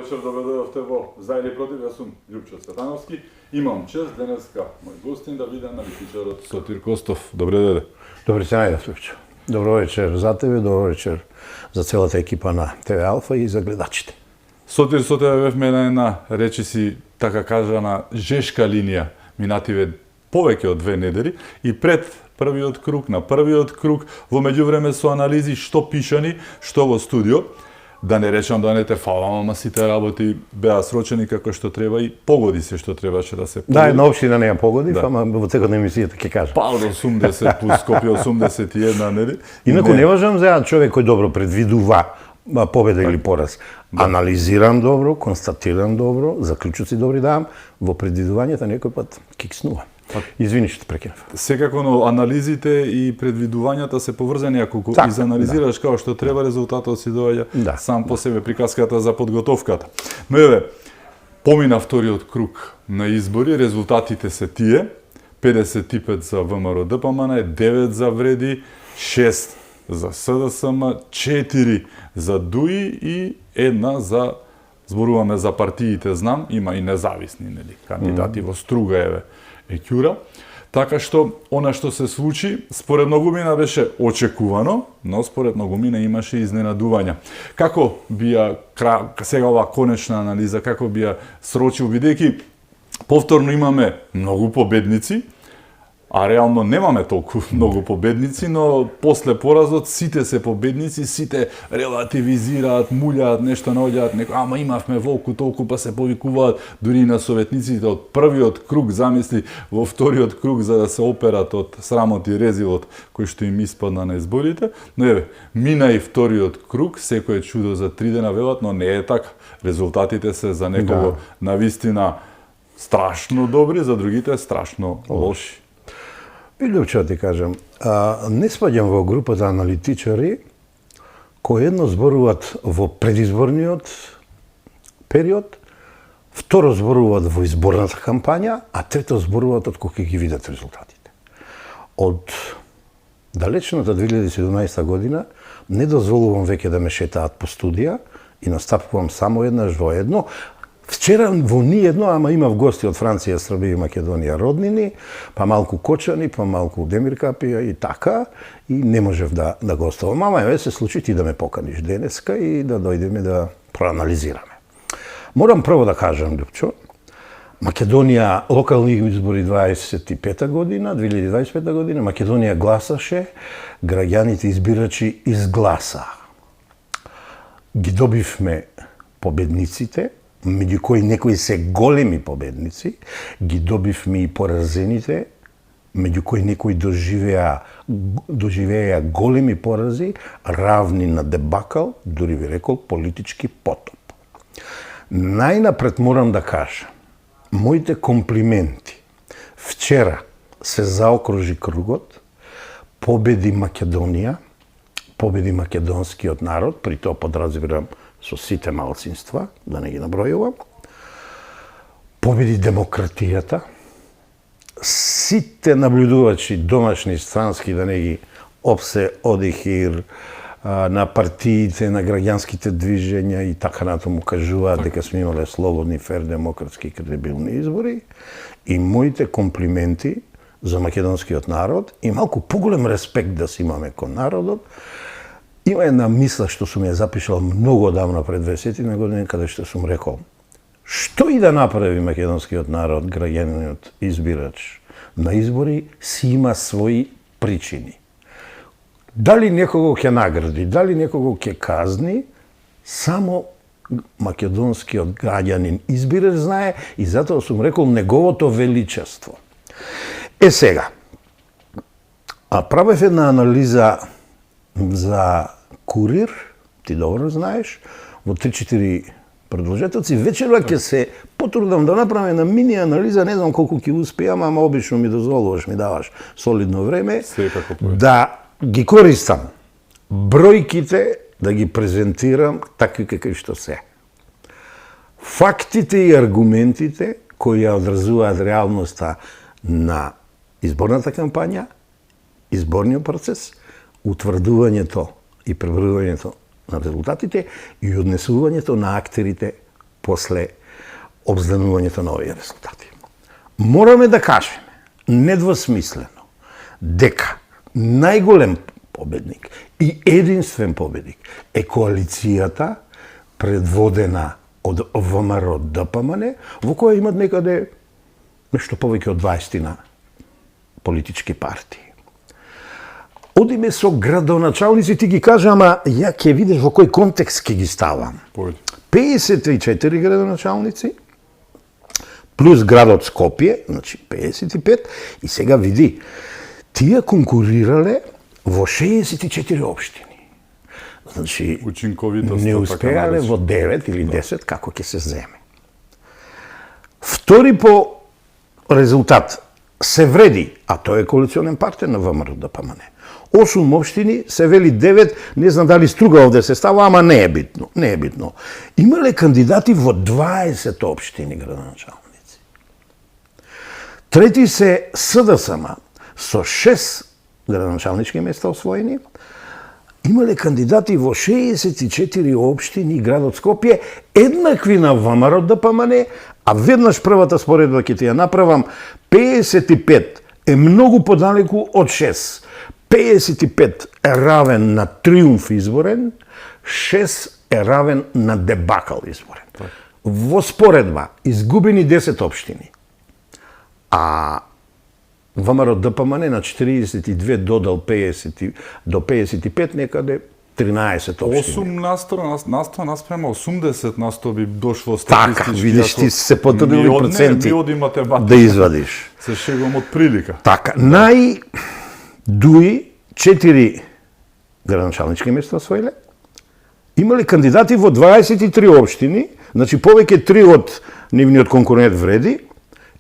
вечер, добро дојдовте во За или против. Јас сум Љупчо Цветановски. Имам чест денеска мој гостин да видам аналитичарот Сотир Костов. Добре дојде. Добре се најдов, Љупчо. Добро вечер за тебе, добро вечер за целата екипа на ТВ Алфа и за гледачите. Сотир, со тебе бевме на една, речиси, така кажана, жешка линија. Минативе повеќе од 2 недели и пред првиот круг, на првиот круг, во меѓувреме со анализи што пишани, што во студио. Да не речам да не те фалам, ама сите работи беа срочени како што треба и погоди се што требаше да се погоди. Да, една општина не ја погодив, ама во текот на емисијата ќе кажам. Па од 80 плюс Скопје 81, нели? Инаку не важам за еден човек кој добро предвидува победа или пораз. Анализирам добро, констатирам добро, заклучоци добри давам, во предвидувањето некој пат кикснува. Извини што прекинав. Секако, но анализите и предвидувањата се поврзани, ако го изанализираш како што треба, резултатот си доаѓа сам по себе, приказката за подготовката. Но еве, помина вториот круг на избори, резултатите се тие: 55 за ВМРО ДПМН, 9 за Вреди, 6 за СДСМ, 4 за ДУИ и 1 за, зборуваме за партиите, знам, има и независни, нели, кандидати во струга, еве, Еќура. Така што, она што се случи, според многумина беше очекувано, но според многумина имаше изненадувања. Како би ја, сега оваа конечна анализа, како би ја срочил, бидејќи повторно имаме многу победници, а реално немаме толку многу победници, но после поразот сите се победници, сите релативизираат, мулјаат, нешто наоѓаат, ама имавме волку толку, па се повикуваат дури и на советниците од првиот круг, замисли, во вториот круг за да се операт од срамот и резилот кој што им испадна на изборите. Но еве, мина и вториот круг, секој чудо за 3 дена велат, но не е така. Резултатите се за некого навистина страшно добри, за другите страшно лоши. Љупчо ти кажам, не спаѓам во групата аналитичари кои едно зборуваат во предизборниот период, второ зборуваат во изборната кампања, а трето зборуваат од кога ги видат резултатите. Од далечната 2017 година не дозволувам веќе да ме шетаат по студија и настапувам само еднаш во едно. Вчера во ни едно, ама имав гости од Франција, Србија и Македонија роднини, па малку Кочани, па малку Демир Капија и така, и не можев да гостувам. Ама еве се случи ти да ме поканиш денеска и да дојдеме да проанализираме. Морам прво да кажам, Љупчо, Македонија, локални избори 25 година, 2025 година, Македонија гласаше, граѓаните избирачи изгласаа. Ги добивме победниците, меѓу кои некои се големи победници, ги добивме и поразените, меѓу кои некои доживеа големи порази, равни на дебакал, дури би рекол политички потоп. Најнапред морам да кажам, моите комплименти. Вчера се заокружи кругот, победи Македонија, победи македонскиот народ, при тоа подразбирам со сите малцинства, да не ги набројувам, победи демократијата, сите наблюдувачи, домашни, странски, да не ги одихир, на партиите, на граѓанските движења и така натаму кажуваат дека сме имале слободни, фер, демократски, кредибилни избори, и моите комплименти за македонскиот народ и малку поголем респект да си имаме кон народот. Има една мисла што сум ја запишал многу одамна пред 20 години, каде што сум рекол: што и да направи македонскиот народ, граѓаниот избирач на избори, си има своји причини. Дали некого ќе награди, дали некого ќе казни, само македонскиот граѓанин избирач знае, и затоа сум рекол неговото величество. Сега, правев една анализа за Курир, ти добро знаеш, во 3-4 продолжетоци. Вечерва ќе се потрудам да направам една мини анализа, не знам колку ќе успеам, ама обично ми дозволуваш, ми даваш солидно време, да ги користам бројките, да ги презентирам такви какви што се. Фактите и аргументите кои ја одразуваат реалноста на изборната кампања, изборниот процес, утврдувањето и пребројувањето на резултатите и однесувањето на актерите после обзданувањето на овие резултати. Мораме да кажеме, недвосмислено, дека најголем победник и единствен победник е коалицијата предводена од ВМРО ДПМН, во која имат некаде нешто повеќе од 20 политички партии. Одиме со градоначалници, ти ги кажа, ама ја ќе видиш во кој контекст ќе ги ставам. 54 градоначалници, плюс градот Скопје, значи 55, и сега види, тие конкурирале во 64 општини. Значи, не успеале во 9 или 10, како ќе се земе. Втори по резултат се вреди, а тој е коалиционен партнер на ВМРО ДПМН. 8 општини, се вели 9, не знам дали Струга овде се става, ама не е битно, не е битно. Имале кандидати во 20 општини градоначалници. Трети се СДСМ со 6 градоначалнички места освоени, имале кандидати во 64 општини и градот Скопје, еднакви на ВМРО ДПМН, а веднаш првата споредба ќе ти ја направам, 55 е многу подалеку од 6. 55 е равен на триумф изборен, 6 е равен на дебакал изборен. Во споредба, изгубени 10 општини, а ВМРО ДПМН на 42 додал 50 до 55 некаде 13 општини. 8% наспрема 80% би дошло статистички. Така, видиш, ти се потрудили проценти да извадиш. Се шегувам од прилика. Така, најдуи 4 градоначалнички места освоиле, имале кандидати во 23 општини, значи повеќе 3 од нивниот конкурент вреди,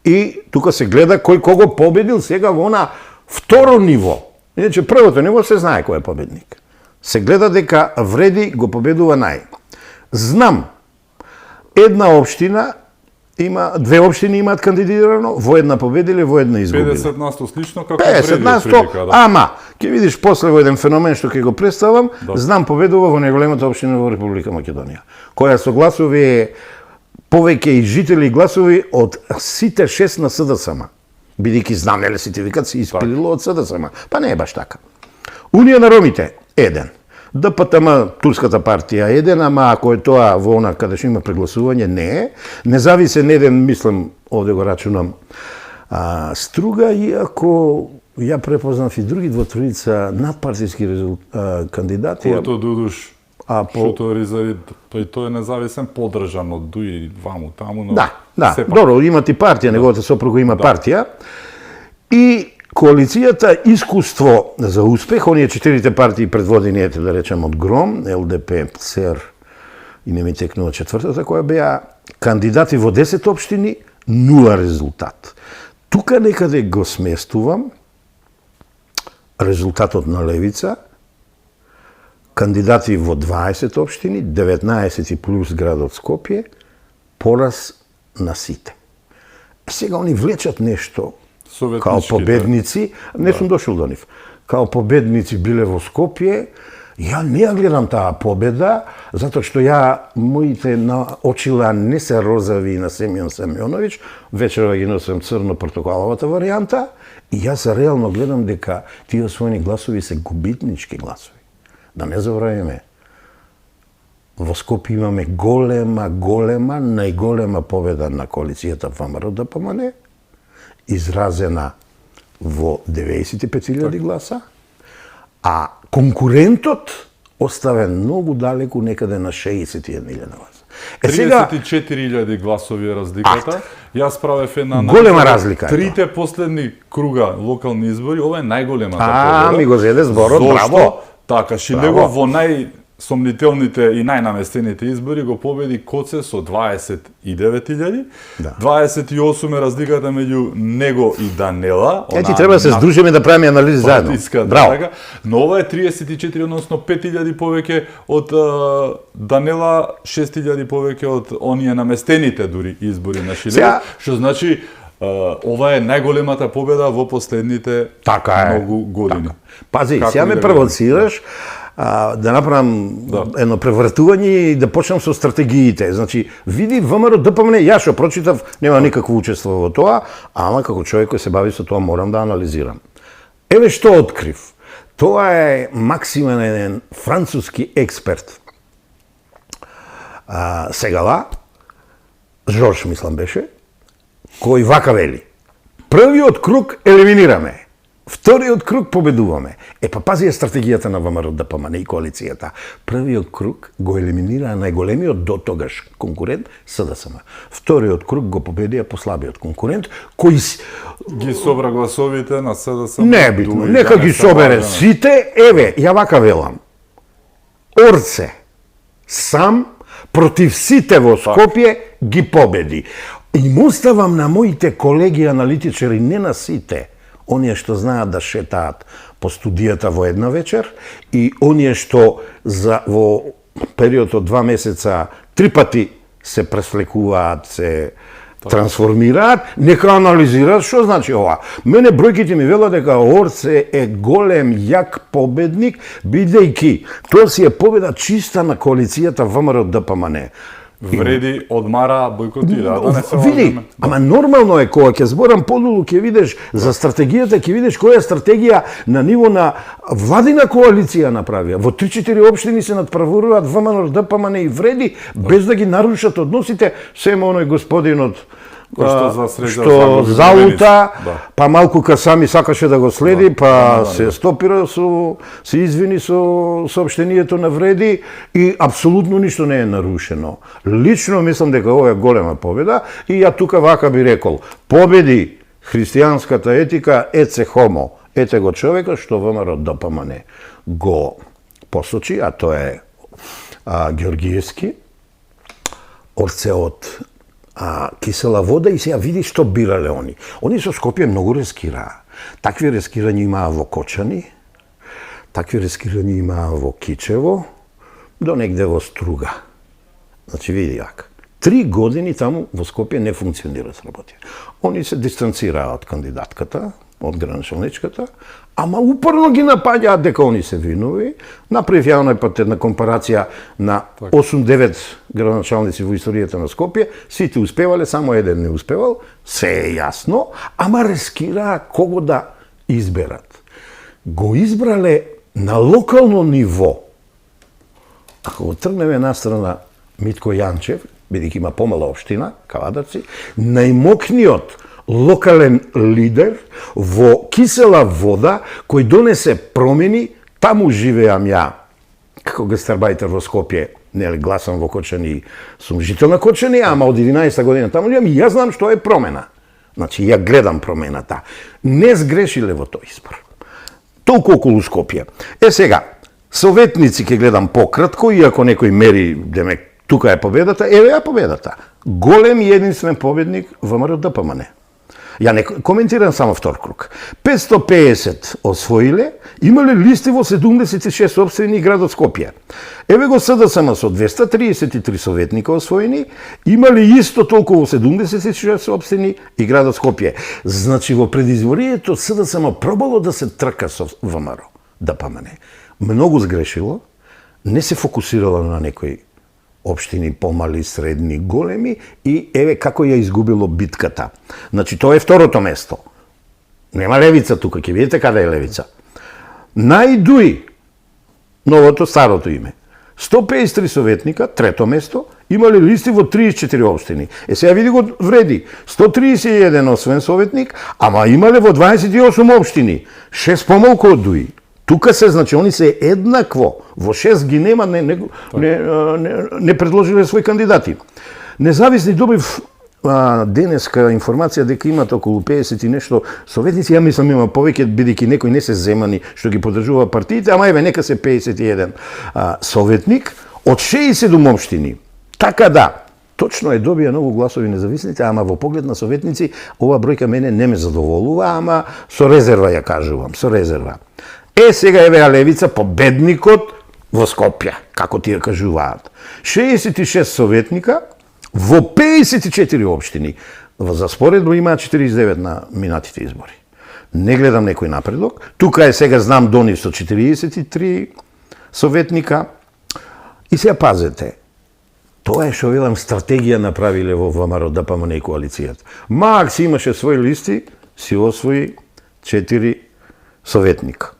и тука се гледа кој кого победил сега во она второ ниво. Иначе првото ниво се знае кој е победник. Се гледа дека вреди го победува нај. Знам, една општина има, 2 општини имаат кандидирано, во една победиле, во една изгубиле. 50% слично како 50%, ама, ќе видиш после во еден феномен што ќе го представам, знам победува во најголемата општина во Република Македонија, која со гласови е повеќе и жители гласови од сите 6 на СДСМ. Бидејќи знам, нели сите викат се испилило од СДСМ. Па не е баш така. Унија на ромите, 1. ДПТМ, турската партија, 1, ама ако е тоа во она каде што има прегласување, не е. Независен 1, мислам, овде го рачунам, Струга, иако ја препознав и други двотроица надпартиски кандидати. Којто дудуш Шуто Ризарид, тој е независен, подржан од дуи ваму таму, но да, добро, има ти партија, неговата сопруга има партија. И коалицијата Искуство за успех, оние 4 партии предводени, ете да речем од ГРОМ, ЛДП, СЕР и не ми текнува 4-та која беа кандидати во 10 општини, 0 резултат. Тука некаде го сместувам резултатот на левица, кандидати во 20 општини, 19 плюс градот Скопје, пораз на сите. Сега они влечат нешто као победници, не сум дошол до нив, као победници биле во Скопје, ја не ја гледам таа победа, затоа што моите очила не се розови на Семјон Семјоновиќ, вечерва ги носам црно-портокаловата варијанта, и јас реално гледам дека тие освоени гласови се губитнички гласови. Да не забравиме, во Скопје имаме голема, најголема победа на коалицијата ВМРО ДПМН, изразена во 95.000 гласа, а конкурентот оставен многу далеку, некаде на 61.000 гласа. 34.000 гласови е разликата. Јас правев една голема разлика. Трите последни круга локални избори, ова е најголемата победа. Ми го зеде зборот, браво. Така, Шилего во најсомнителните и најнаместените избори го победи Коце со 29.000. 28 е разликата меѓу него и Данела. Ти треба да се здружиме да правиме анализи заедно. Браво. Но ова е 34, односно 5.000 повеќе од Данела, 6.000 повеќе од оние наместените дури избори на Шилего, што значи ова е најголемата победа во последните многу години. Пази, сега ме провоцираш, да направам едно превртување и да почнам со стратегиите. Значи, види ВМРО ДПМН, ја што прочитав, нема никакво учество во тоа, ама како човек кој се бави со тоа морам да анализирам. Еве што открив. Тоа е максимален француски експерт. Сегала, Жорж мислам беше, кој вака вели. Првиот круг елиминираме. Вториот круг победуваме. Па пази е стратегијата на ВМРО ДПМН и коалицијата. Првиот круг го елиминира најголемиот до тогаш конкурент СДСМ. Вториот круг го победија послабиот конкурент кој ги собра гласовите на СДСМ. Не битно, нека ги собере сите. Еве, ја вака велам. Орце сам против сите во Скопје ги победи. И му ставам на моите колеги аналитичари, не на сите, оние што знаат да шетаат по студијата во една вечер и оние што во период од 2 месеца 3 пати се преслекуваат, се трансформираат, нека анализираат што значи ова. Мене бројките ми велат дека Орце е голем, јак победник, бидејќи тоа си е победа чиста на коалицијата ВМРО ДПМН. Вреди, одмара, бойкотира. Види, ама нормално е кога ќе зборам подолу, ќе видиш за стратегијата, ќе видиш која стратегија на ниво на владина коалиција направија. Во 3-4 општини се надправуваат ВМРО ДПМН и вреди, без да ги нарушат односите, сема оној господинот што залута, па малку Касами сакаше да го следи, па се стопира се извини со соопштението на вреди и апсолутно ништо не е нарушено. Лично мислам дека ова е голема победа и ја тука вака би рекол, победи христијанската етика, ете хомо, ете го човека што ВМРО ДПМН го посочи, а тоа е Ѓоргиевски, Орце од кисела вода и сега види што бирале они. Они со Скопје многу рескираа. Такви рескирања имаа во Кочани, такви рескирања имаа во Кичево, до негде во Струга. Значи, види јак. 3 години таму во Скопје не функционира сработија. Они се дистанцираа од кандидатката, од граначалничката, ама упорно ги напаѓаат дека они се винови. Направив ја онај пат една компарација на 8-9 граначалници во историјата на Скопје, сите успевале, само еден не успевал, се е јасно, ама рискираа кого да изберат. Го избрале на локално ниво. Ако го тргнеме настрана Митко Јанчев, бидејќи има помала општина, Кавадарци, најмокниот локален лидер во кисела вода кој донесе промени, таму живеам ја како гастарбајтер во Скопје, нели гласам во Кочани, сум жител на Кочани, ама од 11 година таму живеам и јас знам што е промена. Значи ја гледам промената. Не сгрешиле во тој избор. Толку околу Скопје. Сега, советници ќе гледам пократко, иако некој мери, демек, тука е победата, еве ја победата. Голем и единствен победник ВМРО ДПМН. Ја не коментирам само втор круг. 550 освоиле, имале листи во 76 општини и градот Скопје. Еве го СДСМ со 233 советника освоени, имале исто толку во 76 општини и градот Скопје. Значи во предизборието СДСМ пробало да се трка со ВМРО ДПМН. Многу сгрешило, не се фокусирало на некои општини помали, средни, големи и еве како ја изгубило битката. Значи тоа е второто место. Нема левица тука, ќе видите каде е левица. Најдуи, новото, старото име. 153 советника, трето место, имале листи во 34 општини. Сега види го вреди. 131 освен советник, ама имале во 28 општини. 6 помалку од Дуи. Тука се, значи, они се еднакво. Во 6 ги нема, не предложиле своји кандидати. Независни добив денеска информација дека имат околу 50 и нешто советници, ја мислам има повеќе, бидејќи некои не се земани што ги поддржува партиите, ама еве нека се 51 советник од 67 општини. Така да, точно е добија многу гласови независните, ама во поглед на советници ова бројка мене не ме задоволува, ама со резерва ја кажувам, со резерва. Сега еве ја левица, победникот во Скопје, како тие кажуваат. 66 советника во 54 општини. За споредба имаа 49 на минатите избори. Не гледам некој напредок. Тука е сега знам Донив со 43 советника. И сега пазете, тоа е што велам стратегија направиле во ВМРО ДПМН и коалицијата. Мак си имаше своји листи, си освои 4 советника.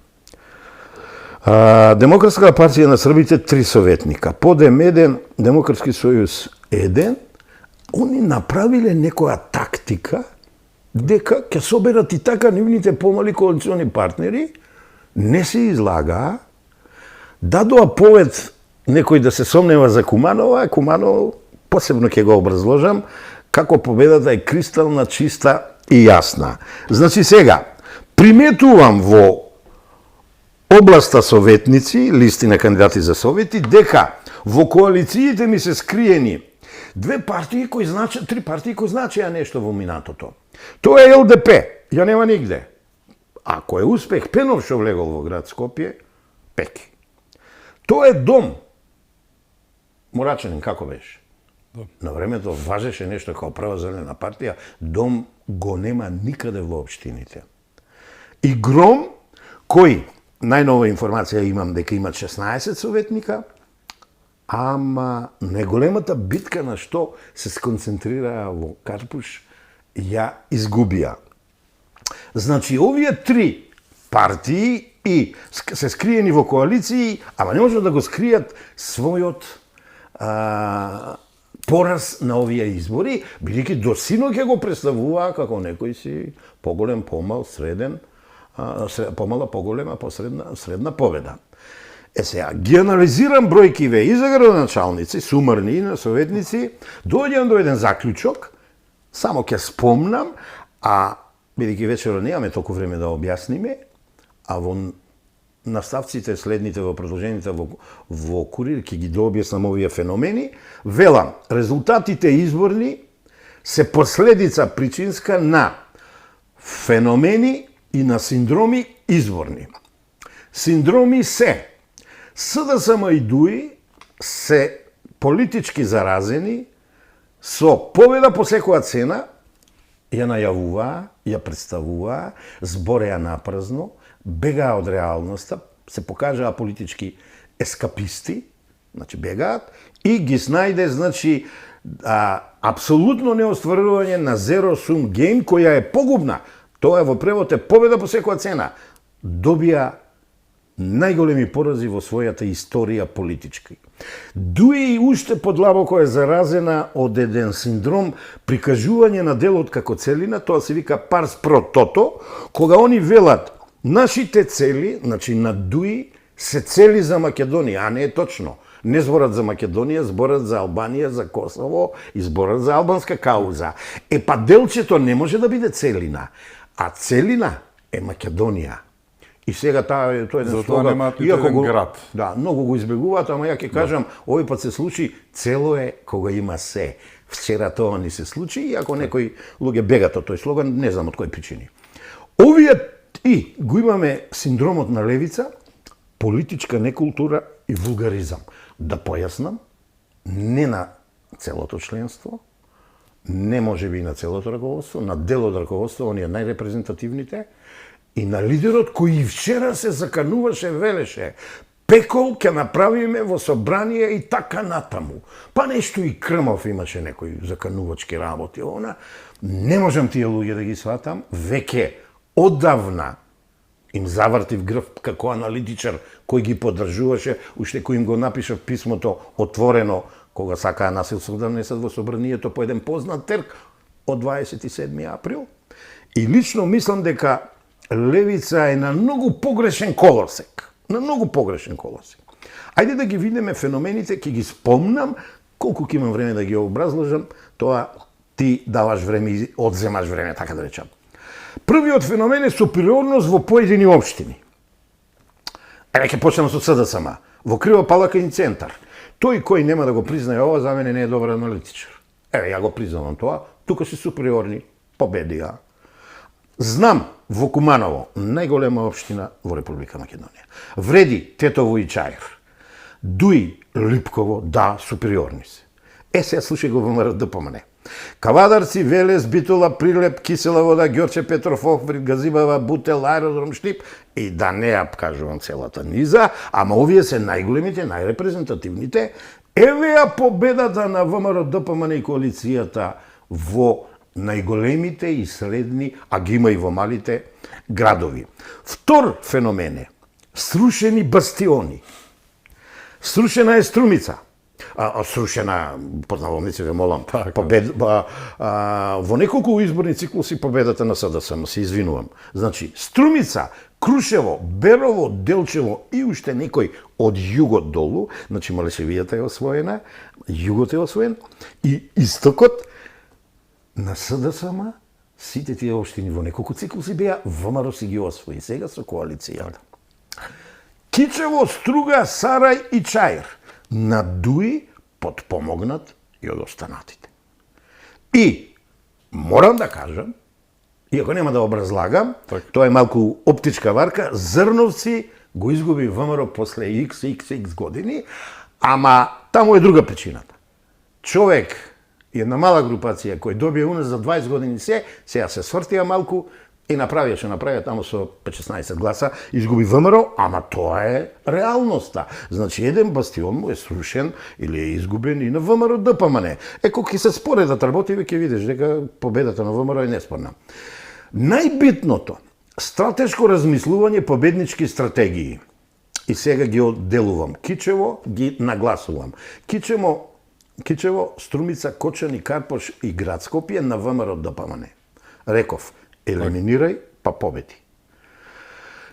Демократска партија на Србите 3 советника. Подем 1, Демократски сојуз 1. Они направиле некоја тактика дека ќе соберат и така нивните помали коалициони партнери, не се излагаа, дадоа повед некој да се сомнева за Куманова, Куманов посебно ќе го образложам, како победата е кристална, чиста и јасна. Значи сега, приметувам во областа советници, листи на кандидати за совети, дека во коалициите ми се скриени 2 партии кои значат, 3 партии кои значеа нешто во минатото. Тоа е ЛДП, ја нема нигде. Ако е успех Пенов што влегол во град Скопје, пеки. Тоа е Дом. Морачанин како беше? На времето важеше нешто како прва зелена партија, Дом го нема никаде во општините. И Гром, кој, најнова информација имам дека имат 16 советника, ама најголемата битка на што се сконцентрираа во Карпуш, ја изгубија. Значи, овие 3 партии и се скриени во коалиции, ама не можат да го скријат својот пораз на овие избори, бидејќи до сино ќе го представуваа како некој си поголем, помал, среден, помала, поголема, средна победа. Сега, ги анализирам бројкиве и за градоначалници, сумарни на советници, дојдам до еден заклучок, само ќе спомнам, а бидејќи вечера немаме толку време да објасниме, а во наставците следните во продолжените во Курир ќе ги дообјаснам овие феномени, велам, резултатите изборни се последица причинска на феномени и на синдроми изборни. Синдроми се СДСМ и ДУИ се политички заразени со победа по секоја цена, ја најавуваа, ја представуваа, збореа напразно, бегаа од реалноста, се покажаа политички ескаписти, значи бегаат, и ги снајде, значи, апсолутно неостварување на zero-sum game, која е погубна. Тоа е во превод е победа по секоја цена. Добија најголеми порази во својата историја политички. Дуи уште подлабоко е заразена од еден синдром прикажување на делот како целина, тоа се вика парс про тото, кога они велат нашите цели, значи на Дуи, се цели за Македонија, а не е точно. Не зборат за Македонија, зборат за Албанија, за Косово и зборат за албанска кауза. Па делчето не може да биде целина, а целина е Македонија. И сега тоа е еден слоган, иако го град. Да, многу го избегуваат, ама ја ќе кажам, овој пат се случи, цело е кога има се. Вчера тоа ни се случи, иако некои луѓе бегат од тој слоган, не знам од кои причини. Овие и го имаме синдромот на левица, политичка некултура и вулгаризам. Да појаснам, не на целото членство, не може би на целото раководство, на дел од раководство, оние најрепрезентативните, и на лидерот кој и вчера се закануваше, велеше, пекол ќе направиме во собрание и така натаму. Па нешто и Крмов имаше некои заканувачки работи. Она, не можам тие луѓе да ги сватам, веќе одавна им завртив грб како аналитичар кој ги поддржуваше, уште кој им го напишав писмото отворено, кога сакаа насилство да внесат во собранието по еден познат терк од 27 април. И лично мислам дека левица е на многу погрешен колосек. На многу погрешен колосек. Ајде да ги видиме феномените, ќе ги спомнам, колку ќе имам време да ги образложам, тоа ти даваш време и одземаш време, така да речам. Првиот феномен е супериорност во поедини општини. Еве ќе почнем со СДСМ. Во Крива Палака и центар. Тој кој нема да го признае ова, за мене не е добар аналитичар. Еве, ја го признавам тоа, тука се супериорни, победија. Знам во Куманово, најголема општина во Република Македонија. Вреди Тетово и Чаир. Дуи Липково, да, супериорни се. Сега слушај го ВМРО ДПМН. Кавадарци, Велес, Битола, Прилеп, Кисела вода, Ѓорче Петров, Охрид, Газибава, Бутел, Аеродром Штип и да не ја кажувам целата низа, ама овие се најголемите, најрепрезентативните. Еве ја победата на ВМРО ДПМН и коалицијата во најголемите и средни, а ги има и во малите градови. Втор феномен е срушени бастиони. Срушена е Струмица. Срушена, под наводници ве молам, во неколку изборни циклуси победата на СДСМ, се извинувам. Значи, Струмица, Крушево, Берово, Делчево и уште некој од југот долу, значи Малешевијата е освоена, југот е освоен, и истокот на СДСМ, сите тие општини во неколку циклуси беа, ВМРО си ги освои, сега со коалицијата. Кичево, Струга, Сарај и Чаир на Дуи подпомогнат и од останатите. И морам да кажам, иако нема да образлагам, тоа е малку оптичка варка, Зрновци го изгуби ВМРО после XX години, ама таму е друга причината. Човек, една мала групација кој добија унес за 20 години сега се свртија малку, и направија што направија таму со 5-16 гласа, изгуби ВМРО, ама тоа е реалноста. Значи, еден бастион му е срушен или е изгубен и на ВМРО ДПМН. Кога ќе се споредат работиви, ќе видиш дека победата на ВМРО е неспорна. Најбитното, стратешко размислување, победнички стратегии. И сега ги одделувам. Кичево ги нагласувам. Кичево, Струмица, Кочани, Карпош и град Скопје на ВМРО ДПМН. Реков, елиминирај, па победи.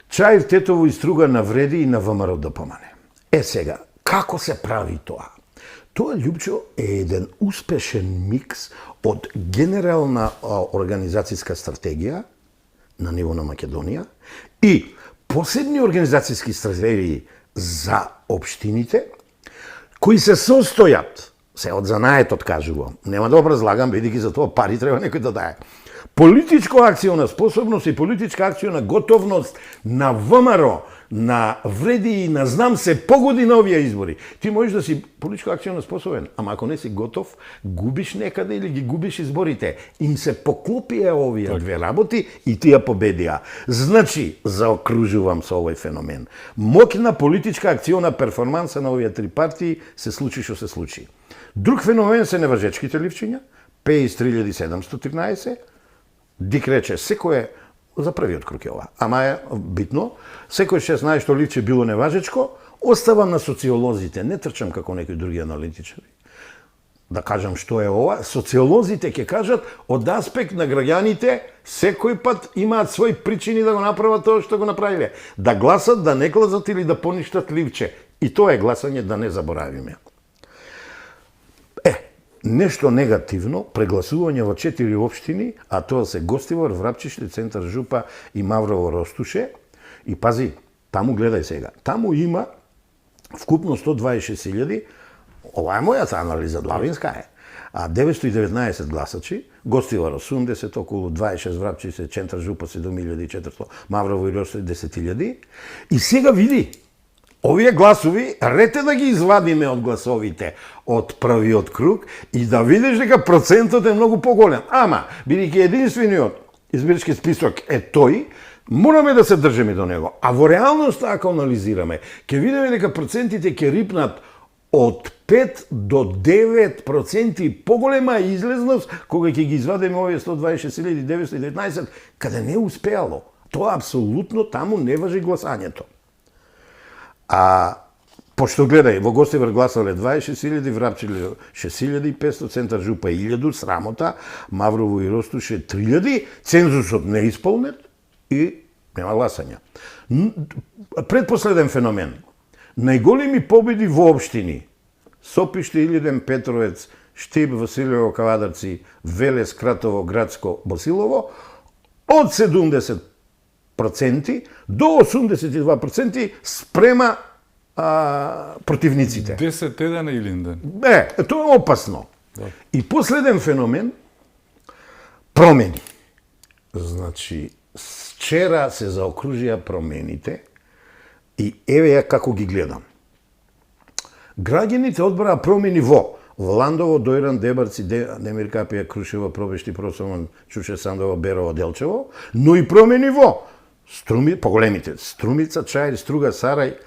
Чаир, Тетово и Струга навреди и на ВМРО ДПМН. Сега, како се прави тоа? Тоа, Љупчо, е еден успешен микс од генерална организацијска стратегија на ниво на Македонија и посебни организацијски стратегии за општините, кои се состојат, се од занаетот кажувам, нема да образлагам, бидејќи за тоа пари треба некој да дае. Политичка акциона способност и политичка акциона готовност на ВМРО, на вреди и на знам се погоди на овие избори. Ти можеш да си политичка акциона способен, ама ако не си готов, губиш некаде или ги губиш изборите. Им се поклопија овие две работи и тие победија. Значи, заокружувам со овој феномен. Моќна политичка акциона перформанса на овие три партии се случи што се случи. Друг феномен се неважечките ливчиња, 53.713, Дик рече, секој за првиот круг е ова, ама е битно, секој 16 ливче било неважечко, оставам на социолозите, не трчам како некои други аналитичари. Да кажам што е ова, социолозите ќе кажат од аспект на граѓаните, секој пат имаат своји причини да го направат тоа што го направиле. Да гласат, да не гласат или да поништат ливче. И тоа е гласање, да не заборавиме. Нешто негативно, прегласување во 4 општини, а тоа се Гостивар, Врапчище, Центар Жупа и Маврово Ростуше. И пази, таму гледај сега, таму има вкупно 126.000, ова е мојата анализа, длавинска е, 919 гласачи, Гостивар 80, околу 26 Врапчище, Центар Жупа 7.400, Маврово и Ростуше 10.000. И сега види, овие гласови, рете да ги извадиме од гласовите од првиот круг и да видиш дека процентот е многу поголем. Ама, бидејќи единствениот избирачки список е тој, мораме да се држиме до него. А во реалноста, ако анализираме, ќе видиме дека процентите ќе рипнат од 5 до 9% поголема излезност кога ќе ги извадиме овие 126.919, каде не успеало. Тоа апсолутно таму не важи гласањето. Пошто гледај, во Гостивар гласале 26.000, Врапчиле 6.500, Центар Жупа 1.000, срамота, Маврово и Ростуше 3.000, цензусот не исполнет и нема гласања. Предпоследен феномен. Најголеми победи во општини: Сопиште, Илиден, Петровец, Штип, Василево, Кавадарци, Велес, Кратово, Градско, Босилово, од 70% до 82% спрема противниците. 10-1 или ден. Тоа е опасно. И последен феномен, промени. Значи, вчера се заокружија промените и еве ја како ги гледам. Граѓаните одбраа промени во Ландово, Дојран, Дебарци, Демир Капија, Крушево, Пробешти, Просомон, Чуше, Сандово, Берово, Делчево, но и промени во поголемите Струмица, Чаир, Струга, Сарај,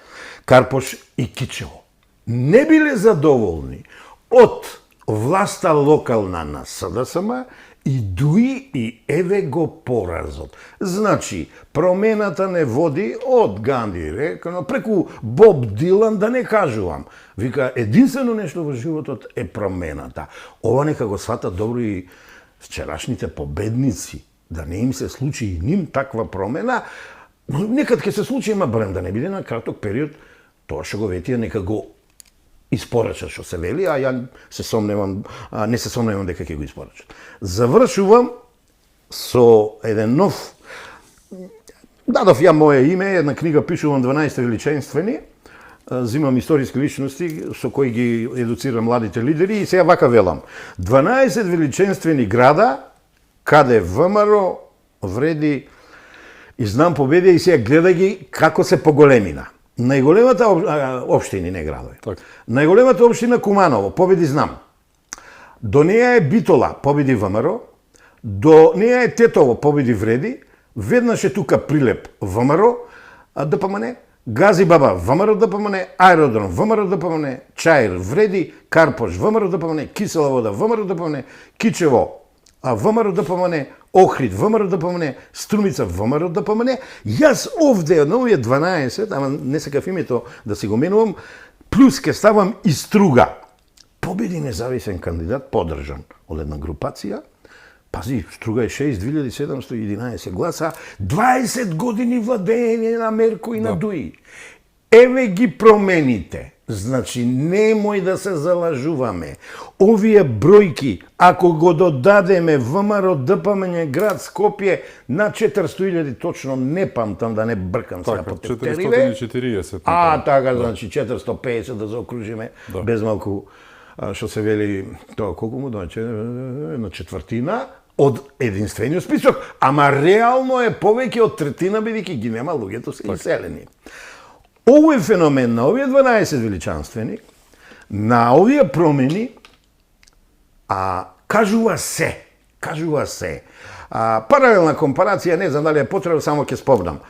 Карпош и Кичево. Не биле задоволни од власта локална на СДСМ и дуи и еве го поразот. Значи, промената не води од Ганди, рекано, преку Боб Дилан, да не кажувам. Вика, единствено нешто во животот е промената. Ова нека го сватат добро и вчерашните победници, да не им се случи и ним таква промена. Некад ќе се случи, ама барем да не биде на краток период, тоа што го ветија нека го испорачат што се вели, а ја не се сомневам дека ќе го испорачат. Завршувам со еден нов, дадов ја моje име, една книга пишувам 12 величенствени, зимам историски личности со кои ги едуцирам младите лидери и сега вака велам. 12 величенствени града каде ВМРО вреди и знам победи и сега гледа ги како се поголемина. Најголемата општини, не градови. Так. Најголемата општина Куманово, победи знам. До неја е Битола, победи ВМРО. До неја е Тетово, победи вреди. Веднаш е тука Прилеп, ВМРО, ДПМН. Гази Баба, ВМРО ДПМН. Аеродром, ВМРО ДПМН. Чаир, вреди. Карпош, ВМРО ДПМН. Кисела вода, ВМРО ДПМН. Кичево, ВМРО ДПМН. Охрид, ВМРО ДПМН, Струмица, ВМРО ДПМН. Јас овде, на овие 12, ама не сакав името да си го менувам, плюс ке ставам и Струга. Победи независен кандидат, подржан од една групација. Пази, Струга е 6.2711 гласа, 20 години владење на Мерко и на Дуи. Еве ги промените. Значи, немој да се залажуваме. Овие бројки, ако го додадеме ВМРО ДПМН град Скопје на 400.000, точно не памтам да не бркам сега по тефтериве. 440. Така, значи 450 да заокружиме, без малку, што се вели, тоа колку му дојде, на четвртина од единствениот список, ама реално е повеќе од третина, бидејќи ги нема, луѓето се иселени. Овој феномен на овие 12 величанствени, на овие промени, кажува се. Паралелна компарација, не знам дали е потребно, само ќе спомнам.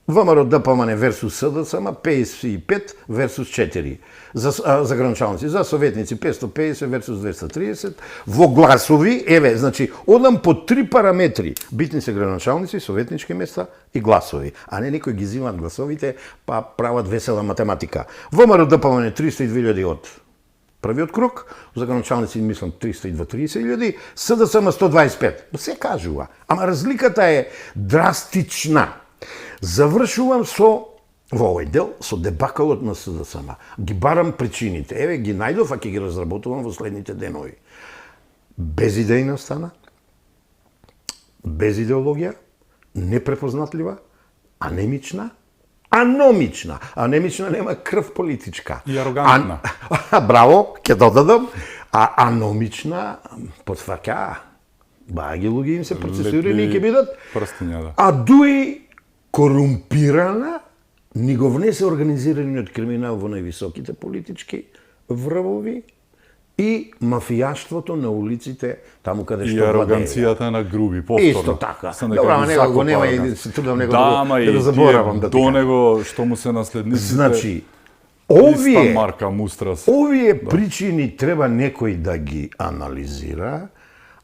ВМРО ДПМН версус СДСМ, 55 версус 4 за граначалници, за советници 550 версус 230, во гласови, еве, значи, одам по 3 параметри, битни се граначалници, советнички места и гласови, а не некои ги зимат гласовите, па прават весела математика. ВМРО ДПМН 302.000 од првиот круг, за граначалници мислам 330.000, СДСМ 125, се кажува, ама разликата е драстична. Завршувам во овој дел со дебакалот на СДСМ. Ги барам причините. Еве ги најдов, а ќе ги разработувам во следните денови. Безидејна стана, без идеологија, непрепознатлива, анемична, аномична. Анемична нема крв политичка. И арогантна. Браво, ќе додадам. А аномична потфаќа. Баги луѓе им се процесирани и ќе бидат. А дуи корумпирана, ни го внесе организираниот криминал во највисоките политички врвови и мафијаштвото на улиците, таму каде што владеја. И ароганцијата на груби, повторно. Исто така. Добра, него го нема и се трудам него да го заборавам да до него што му се наследниците. Значи, овие причини треба некој да ги анализира.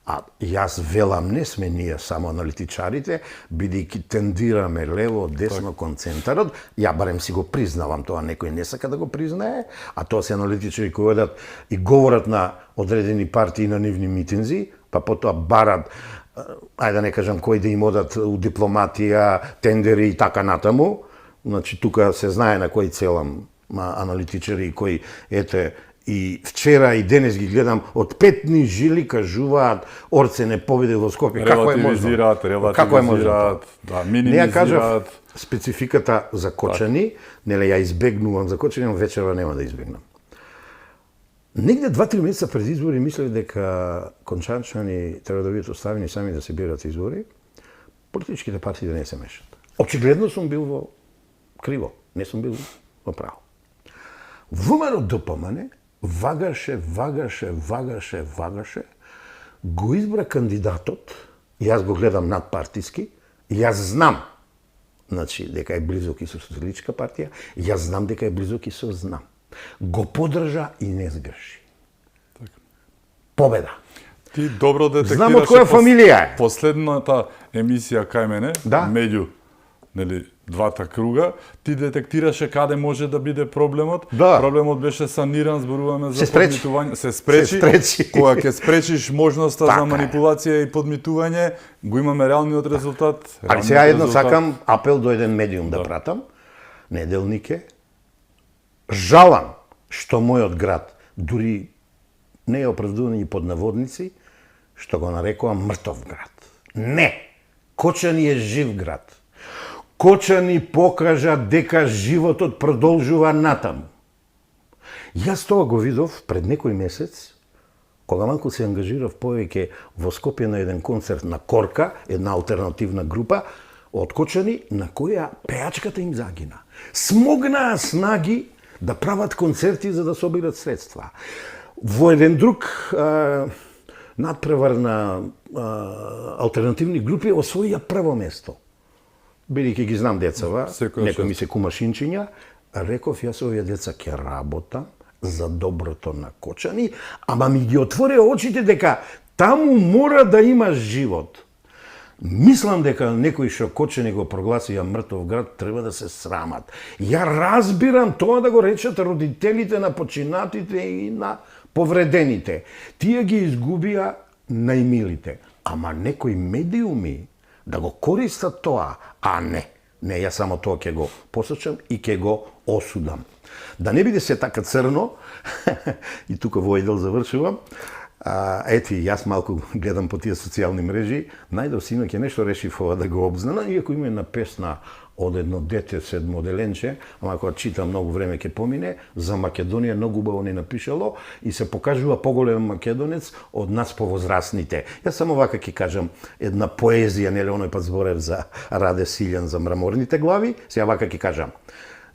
А јас велам, не сме ние само аналитичарите, бидејќи тендираме лево, десно, концентарот, ја барем си го признавам, тоа некој не сака да го признае, а тоа се аналитичари кои одат и говорат на одредени партии на нивни митинзи, па потоа барат, ајде да не кажам кои да им одат у дипломатија, тендери и така натаму. Значи, тука се знае на кој целам аналитичари кои, ете, и вчера и денес ги гледам, од петни жили кажуваат Орце не победи во Скопје. Релативизираат, да, минимизираат. Спецификата за Кочани, нели ја избегнувам за Кочани, но вечера нема да избегнам. Негде 2-3 месеца пред избори мислев дека кончанчани треба да бидат оставени сами да се бират избори, политичките партии да не се мешат. Очигледно сум бил во криво, не сум бил во право. ВМРО ДПМН вагаше, го избра кандидатот, јас го гледам надпартиски, јас знам, значи, дека е близок и со Социјалистичка партија, јас знам дека е близок и со ЗНАМ. Го подржа и не сгрши. Победа. Ти добро детектираше. Знам од која фамилија е. Последната емисија кај мене, да? меѓу двата круга, ти детектираше каде може да биде проблемот. Да. Проблемот беше саниран, зборуваме за подмитување. Се спречи. Кога ќе спречиш можноста за манипулација и подмитување, го имаме реалниот резултат. Али сега едно сакам апел до еден медиум да пратам. Неделник е. Жалам што мојот град, дури не е оправдување под наводници, што го нарекувам мртов град. Не! Кочани е жив град. Кочани покажа дека животот продолжува натаму. Јас тоа го видов пред некој месец, кога малку се ангажирав повеќе во Скопје на еден концерт на Корка, една алтернативна група, од Кочани, на која пеачката им загина. Смогнаа снаги да прават концерти за да собират средства. Во еден друг надпревар на алтернативни групи освоија прво место. Бидејќи ги знам децава, некој ми се кумашинчиња, реков јас овие деца ќе работам за доброто на Кочани, ама ми ги отворе очите дека таму мора да има живот. Мислам дека некои што Кочани го прогласија мртов град треба да се срамат. Ја разбирам тоа да го речат родителите на починатите и на повредените. Тие ги изгубија најмилите. Ама некои медиуми да го користат тоа, а не. Не, јас само тоа ќе го посочам и ќе го осудам. Да не биде се така црно, и тука во едел завршувам, ети, јас малку гледам по тие социјални мрежи, најдов синоќ нешто решив ова да го обзнана, иако има една песна од едно дете седмоделенче, ама кога читам многу време ќе помине, за Македонија многу убаво не напишало и се покажува поголем македонец од нас повозрасните. Јас само вака ќе кажам една поезија, нели оној пат зборев за Раде Силјан за мраморните глави, сега вака ќе кажам.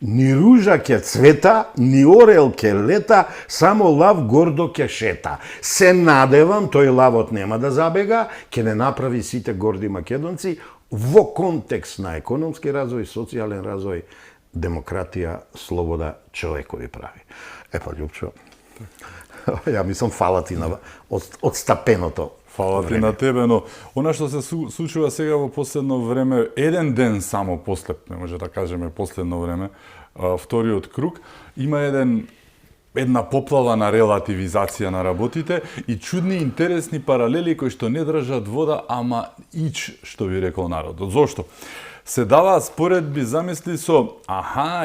Ни ружа ќе цвета, ни орел ќе лета, само лав гордо ќе шета. Се надевам, тој лавот нема да забега, ќе не направи сите горди македонци, во контекст на економски развој, социјален развој, демократија, слобода, човекови прави. Епа, Љупчо, ја мислам фала ти на одстапеното. Фала ти на тебе, но она што се случува сега во последно време, еден ден само после, не може да кажеме последно време, вториот круг, има една поплава на релативизација на работите и чудни интересни паралели кои што не држат вода, ама ич, што би рекол народот. Зошто? Се даваат споредби, замисли со,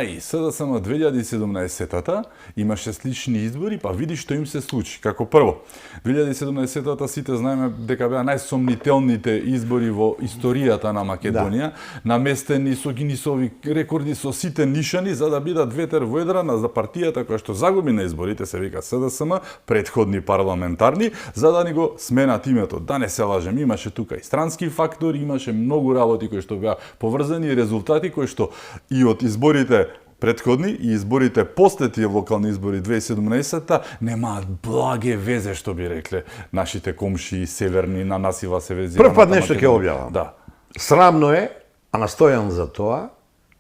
и СДСМ 2017-та имаше слични избори, па види што им се случи. Како прво, 2017-та сите знаеме дека беа најсомнителните избори во историјата на Македонија, наместени со Гинисови рекорди, со сите нишани, за да бидат ветер во едрана за партијата која што загуби на изборите, се вика СДСМ, предходни парламентарни, за да ни го сменат името. Да не се лажем, имаше тука и странски фактори, имаше многу работи кои што беа поврзани резултати кои што и од изборите предходни и изборите после тие локални избори 2017-та немаат благе везе, што би рекле нашите комши северни, на насива се везира. Прв пат нешто ќе објавам. Да. Срамно е, а настојам за тоа,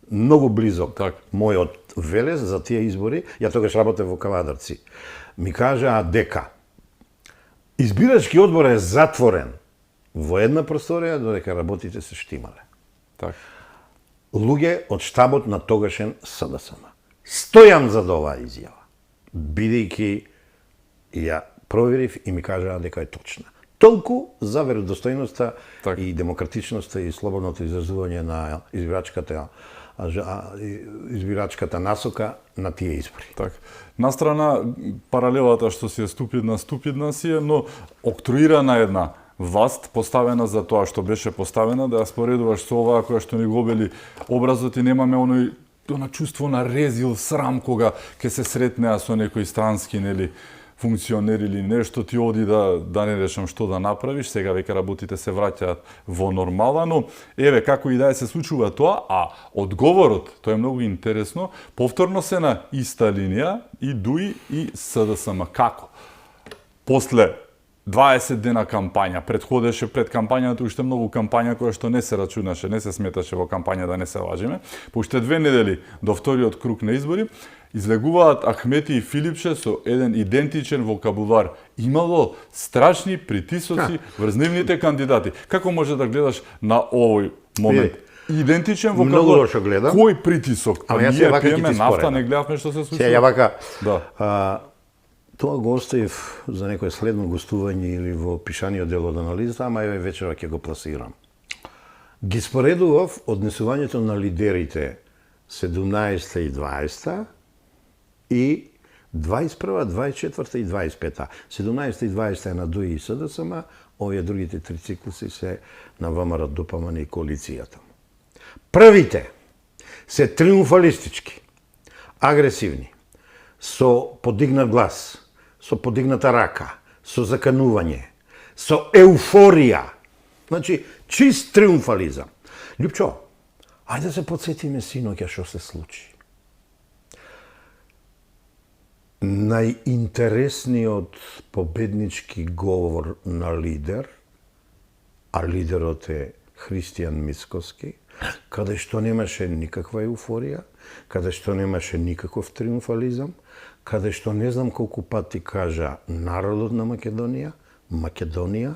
многу близок так. Мојот Велес за тие избори, ја тогаш работев во Кавадарци. Ми кажаа дека избирачки одбор е затворен во една просторија, додека работите се штимале. Так. Луѓе од штабот на тогашен СДСМ. Стојам за оваа изјава, бидејќи ја проверив и ми кажаа дека е точна. Толку за веродостојноста и демократичноста и слободното изразување на избирачката насока на тие избори. Так. Настрана паралелата што си е ступидна си е, но октруирана една власт поставена за тоа што беше поставена, да ја споредуваш со оваа која што ни го обели образот и немаме она чувство на резил, срам кога ќе се сретнеа со некои странски, нели, функционер или нешто, ти оди да не речам што да направиш, сега веќе работите се враќаат во нормала, но еве како и да се случува тоа, а одговорот, тоа е многу интересно, повторно се на иста линија и ДУИ и СДСМ. Како? После 20 дена кампања, предходеше пред кампањата уште многу кампања која што не се рачунаше, не се сметаше во кампања, да не се лажиме. По уште 2 недели до вториот круг на избори излегуваат Ахмети и Филипче со еден идентичен вокабулар. Имало страшни притисоци врз нивните кандидати. Како може да гледаш на овој момент? Идентичен вокабулар. Многу лошо гледам. Кој притисок? Ама јас ја вака ќе ти нафта, не гледавме што се случува. Ја вака. Да. Тоа го оставив за некое следно гостување или во пишаниот дел од анализата, ама еве вечера ќе го пласирам. Ги споредував однесувањето на лидерите 17 и 20 и 21, 24 и 25. 17 и 20 е на ДУИ и СДСМ, овие другите 3 циклуси се на ВМРО ДПМН и коалицијата. Првите се триумфалистички, агресивни, со подигнат глас, со подигната рака, со заканување, со еуфорија. Значи, чист триумфализам. Љупчо, ајде да се подсетиме синоќа што се случи. Најинтересниот победнички говор на лидер, а лидерот е Христијан Мицкоски, каде што немаше никаква еуфорија, каде што немаше никаков триумфализам, каде што не знам колку пати кажа народот на Македонија, Македонија,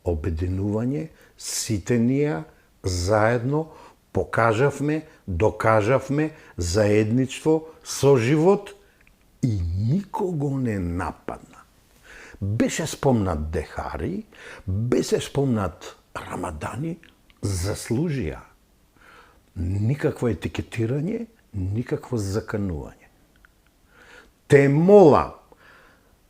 обединување, сите ние заедно покажавме, докажавме заедничство, соживот и никого не нападна. Беше спомнат Дехари, беше спомнат Рамадани, заслужија. Никакво етикетирање, никакво заканување. Те молам,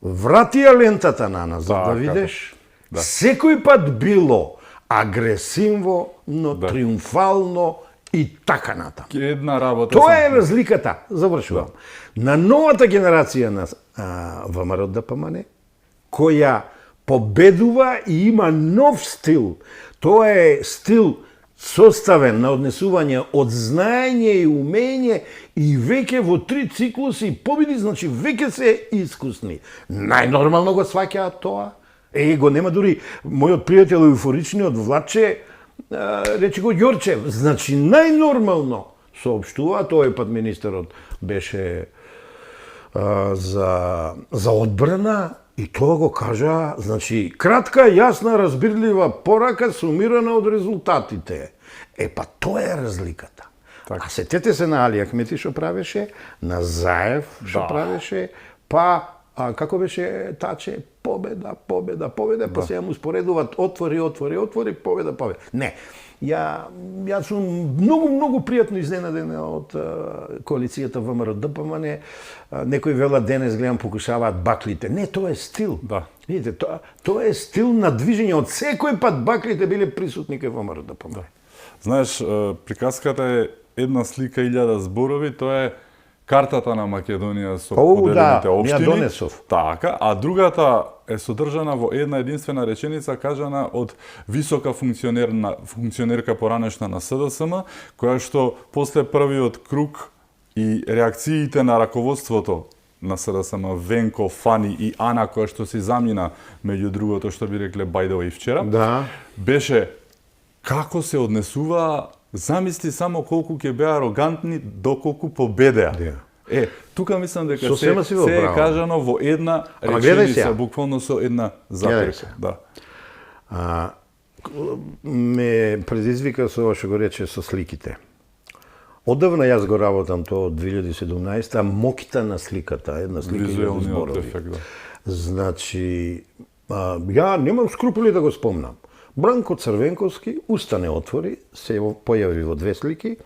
врати ја лентата на нас, за да видиш. Да. Секој пат било агресивно, но триумфално и така натаму. Една работа. Тоа е разликата, завршувам. На новата генерација на ВМРО ДПМН, која победува и има нов стил. Тоа е стил составен на однесување од знаење и умење и веќе во 3 циклуси победи, значи веќе се искусни. Најнормално го сваќаат тоа. Го нема дури мојот пријател еуфоричниот Владче, рече го Ѓорчев, значи најнормално соопштува, тој пат министерот беше за одбрана и тоа го кажа, значи кратка, јасна, разбирлива порака сумирана од резултатите. Па тоа е разликата. Так. А сетете се на Али Ахмети што правеше, на Заев што правеше, па како беше Таче, победа, па се ја му споредуваат отвори, победа. Не, Јас сум многу пријатно изненаден од коалицијата ВМРО ДПМН. Некои велат денес гледам покушаваат баклите. Не, тоа е стил. Да. Видите, тоа е стил на движење. Од секој пат баклите биле присутни кај ВМРО ДПМН. Да. Знаеш, приказката е една слика 1000 зборови, тоа е картата на Македонија со поделените општини. Така, а другата е содржана во една единствена реченица кажана од висока функционерка поранешна на СДСМ, која што после првиот круг и реакциите на раководството на СДСМ, Венко, Фани и Ана, која што си замина меѓу другото што би рекле Бајдова и вчера, беше како се однесува. Замисли само колку ќе беа арогантни доколку победеа. Тука мислам дека се е кажано во една реченица, буквално со една записка. Да. Ме предизвика со ова што го рече со сликите. Одавна јас го работам тоа од 2017, моките на сликата, една слика и зборови. Значи, ја немам скрупули да го спомнам. Бранко Црвенковски устане отвори, се појави во 2 слики.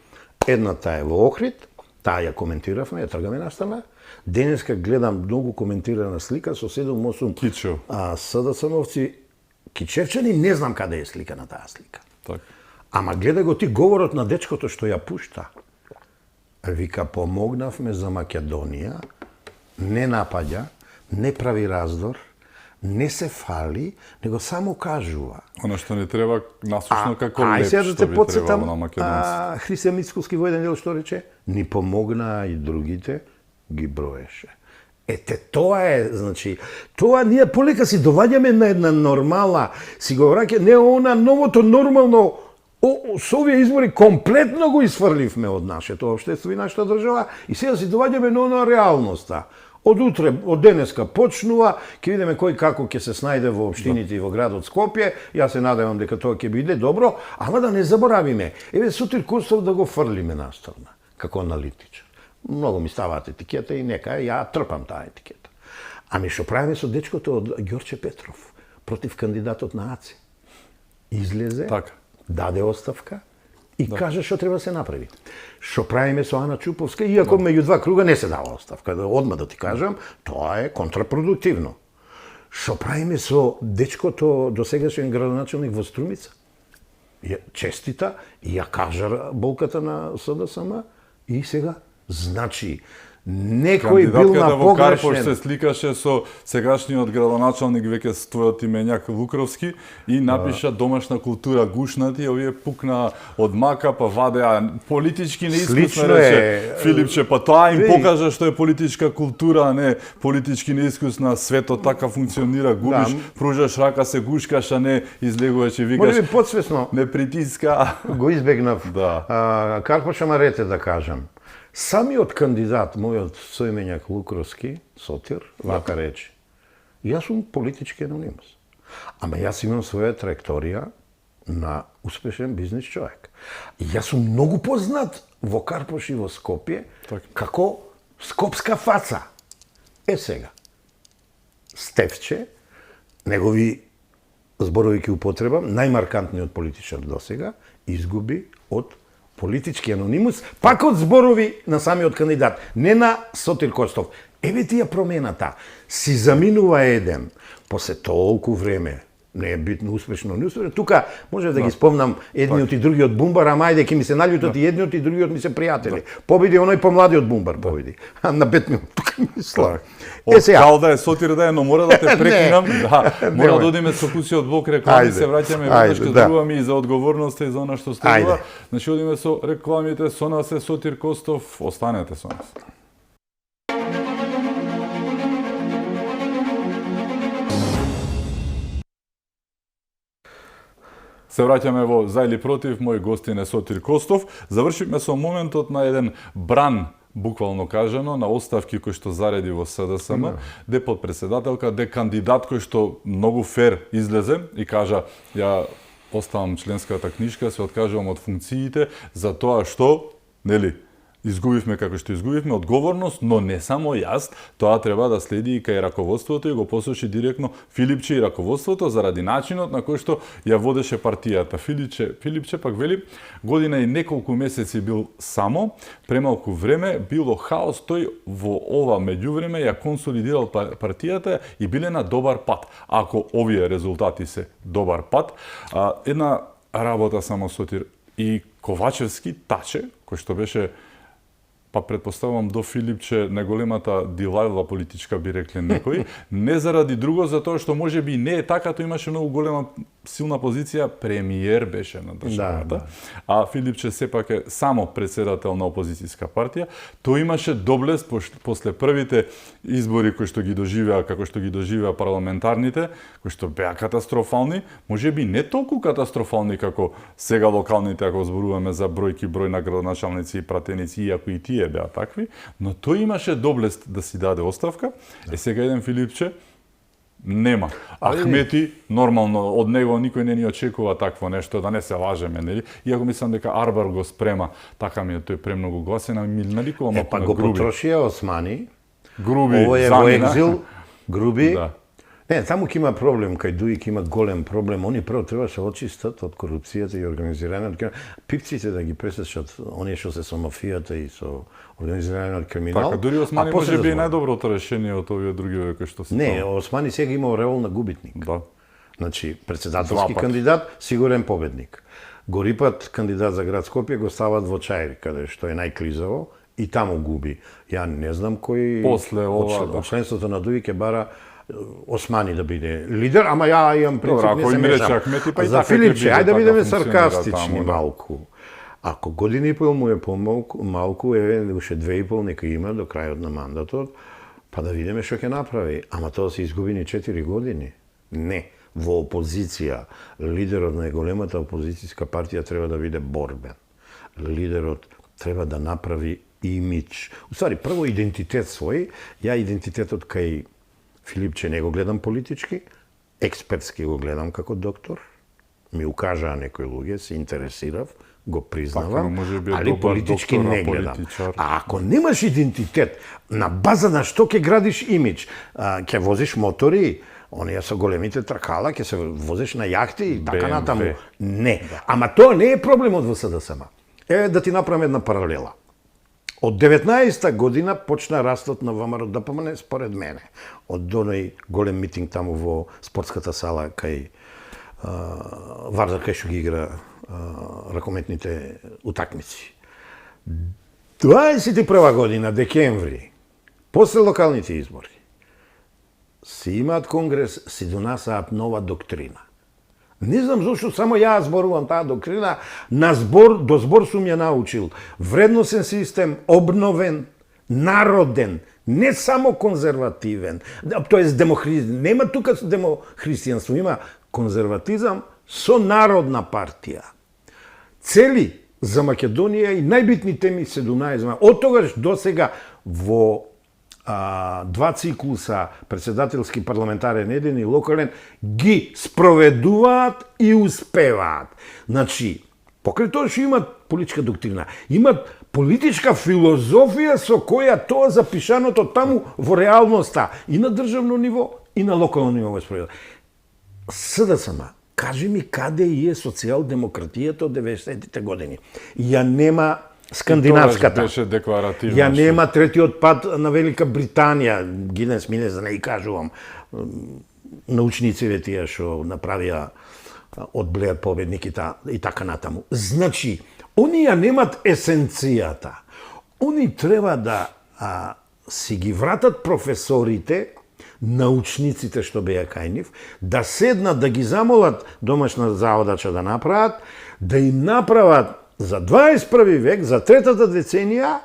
Едната е во Охрид, таа ја коментиравме, ја тргаме настана. Денеска гледам многу коментирана слика со 7-8 Кичо. СДСМовци кичевчани, не знам каде е слика на таа слика. Так. Ама гледа го ти говорот на дечкото што ја пушта. Вика, помогнавме за Македонија, не напаѓа, не прави раздор, не се фали, него само кажува. Оно што не треба насочно како леп, сега да што те би подсетам, требало на македонците. Христијан Мицкоски во еден дел што рече, ни помогна и другите, ги броеше. Ете, тоа е, значи, тоа ние полека си доваѓаме на една нормала, си го враќа, не она новото нормално, со овие избори комплетно го изфрливме од нашето општество и нашата држава и сега си доваѓаме на она реалноста. Од утре, од денеска почнува, ќе видиме кој како ќе се снајде во општините и во градот Скопје. Јас се надевам дека тоа ќе биде добро, ама да не заборавиме. Еве Сотир Костов да го фрлиме настрана како аналитичар. Многу ми ставаат етикета и нека ја трпам таа етикета. Ами што правиме со дечкото од Ѓорче Петров против кандидатот на АЦ? Излезе, Така. даде оставка и кажа што треба да се направи. Што правиме со Ана Чуповска, иако меѓу два круга не се дава оставка, одма да ти кажам, тоа е контрапродуктивно. Што правиме со дечкото досегашен градоначелник во Струмица? Честита и ја кажа болката на СДСМ и сега значи некој бил на Кандидатката во Карпош погрешен. се сликаше со сегашниот градоначалник веќе с твојот именјак Лукровски и напиша домашна култура гушнати, овие пукна од мака па вадеа политички неискусно Слично рече е. Филипче, па тоа им Види. покажа што е политичка култура, а не политички неискусна, светот така функционира, губиш, пружаш рака, се гушкаш, а не излегуваш и викаш Може би подсвесно не притиска. го избегнав. Да. Карпоша Марете да кажам. Самиот кандидат, мојот соименјак Лукровски, Сотир, вака рече. Јас сум политички анонимус. Ама јас имам своја траекторија на успешен бизнис човек. Јас сум многу познат во Карпош и во Скопје како скопска фаца. Е сега, Стефче, негови зборови ќе употребам, најмаркантниот политичар досега, изгуби од политички анонимус, пак од зборови на самиот кандидат, не на Сотир Костов. Еве ти ја промената. Си заминува еден, после толку време, не е битно успешно, не успешно. Тука може да ги спомнам едниот и другиот Бумбар, ама ајде ќе ми се наљутат и едниот и другиот ми се пријатели. Победи оној помладиот Бумбар, победи. А на 5 минути тука мисла. Као да е Сотир да е, но мора да те прекинам. Да, мора да одиме со кусиот блок реклами, се враќаме веднаш ќе зборуваме и за одговорноста и за она што станува. Значи одиме со рекламите, со нас е Сотир Костов, останете со нас. Се враќаме во За или против, мој гостин е Сотир Костов. Завршивме со моментот на еден бран, буквално кажано, на оставки кои што зареди во СДСМ, де подпредседателка, де кандидат кој што многу фер излезе и кажа, ја оставам членската книжка, се откажувам од функциите за тоа што, нели, изгубивме како што изгубивме одговорност, но не само јас, тоа треба да следи и кај раководството и го посочи директно Филипче и раководството заради начинот на кој што ја водеше партијата. Филипче пак вели, година и неколку месеци бил само, премалку време било хаос, тој во ова меѓувреме ја консолидирал партијата и биле на добар пат. Ако овие резултати се добар пат, една работа само Сотир и Ковачевски таче, кој што беше па предпоставувам до Филипче најголемата дилајла политичка би рекле некои, не заради друго, затоа што можеби не е така, тој имаше многу голема силна позиција, премиер беше на државата, а Филипче сепак е само председател на опозицијска партија, тој имаше доблест после првите избори кои што ги доживеа, како што ги доживеа парламентарните, кои што беа катастрофални, можеби не толку катастрофални како сега локалните, ако зборуваме за број на градоначалници и пратеници, иако и тие беа такви, но тој имаше доблест да си даде оставка, сега еден Филипче нема. Ахмети, нормално, од него никој не ни очекува такво нешто, да не се лажеме, нели? Иако мислам дека Арбар го спрема, така ми е тој премногу гласен, а ми наликува малку па на го груби. потрошија Османи, Груби, ово е во замина. екзил, груби. Да. Не, таму ќе има проблем, кај Дуик има голем проблем. Они прво требаше очистат од корупцијата и организираниот пипците да ги пресечат, оние што се со мафијата и со организираниот криминал. Така, дури Османи после може би е зборат. најдоброто решение од овие други кои што се. Не, Османи сега има ореол на губитник. Да. Значи, председателски Два пати. кандидат, сигурен победник. Горипат кандидат за град Скопје го стават во Чаир, каде што е најклизаво, и таму губи. Ја не знам кој После ова, од членството на ДУИ ќе бара Османи да биде лидер, ама ја имам принцип, не се мешам. За Филипче, ајде да бидеме саркастични малку. Ако година и пол му е помалку, уште 2,5 нека има до крајот на мандатот, па да видиме што ќе направи. Ама тоа се изгубени 4 години. Не. Во опозиција, лидерот на големата опозицијска партија треба да биде борбен. Лидерот треба да направи имидж. Уствари, прво идентитет свој. Ја идентитетот кај Филипче не го гледам политички, експертски го гледам како доктор. Ми укажаа некои луѓе, се интересирав, го признавам, али политички не гледам. А ако немаш идентитет, на база на што ќе градиш имидж? Ќе возиш мотори, оние со големите тркала, ќе се возиш на јахти и така натаму. Не. Ама тоа не е проблемот во СДСМ. Да ти направам една паралела. Од 19-та година почна растот на ВМРО-ДПМН според мене. Од оној голем митинг таму во спортската сала кај Вардар, кај што ги игра ракометните утакмици. 21 година, декември, после локалните избори, си имаат конгрес, си донасаат нова доктрина. Не знам зашто само ја зборувам таа доктрина, до збор сум ја научил. Вредносен систем, обновен, народен, не само конзервативен, тоест демохристијанство. Нема тука демохристијанство, има конзерватизам со народна партија. Цели за Македонија и најбитни теми 17. Од тогаш до сега во два циклуса председателски, парламентарен, еден и локален, ги спроведуваат и успеваат. Значи, покрај тоа што имат политичка доктрина, имат политичка филозофија со која тоа запишаното таму во реалноста и на државно ниво и на локално ниво во спроведува. СДСМ, кажи ми каде е социјалдемократијата од 90-тите години? Ја нема скандинавската. Беше декларативно. Ја нема третиот пат на Велика Британија, Гинес Минес, да не и кажувам, научниците тие што направија од Блеер победник и така натаму. Значи, они ја немат есенцијата. Они треба да си ги вратат професорите, научниците што беа кај нив, да седнат, да ги замолат домашна задача да направат, да им направат за 21 век, за третата деценија,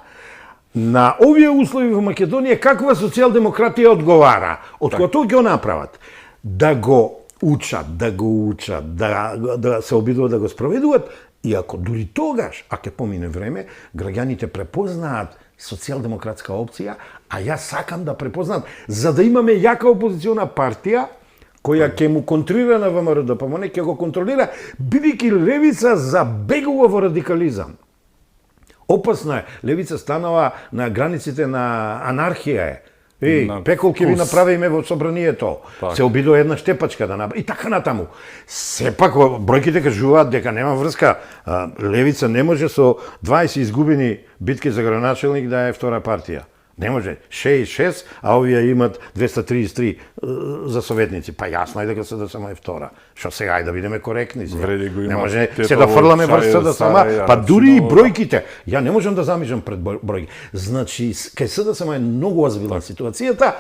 на овие услови во Македонија, каква социјалдемократија одговара. Од кога тоа ќе направат? Да го учат, да се обидуваат да го спроведуваат, и ако дури тогаш, а ќе помине време, граѓаните препознаат социјалдемократска опција, а јас сакам да препознаат, за да имаме јака опозициона партија, која ќе му контрира на ВМРО-ДПМН, ќе го контролира, бидејќи левица забегува во радикализам. Опасно е. Левица станала на границите на анархија е. Пекол ќе ви направиме во собранието. Се обидува една штепачка да направи. И така натаму. Сепак, бројките кажуваат дека нема врска. Левица не може со 20 изгубени битки за градоначелник да е втора партија. Не може. 6, а овие имат 233 за советници. Па јасно е дека СДСМ е втора. Што сега, ајде да бидеме коректни. Не може се да фрламе врз СДСМ, па дури и бројките. Ја не можам да замислам пред бројки. Значи, кај СДСМ е многу озбилна ситуацијата,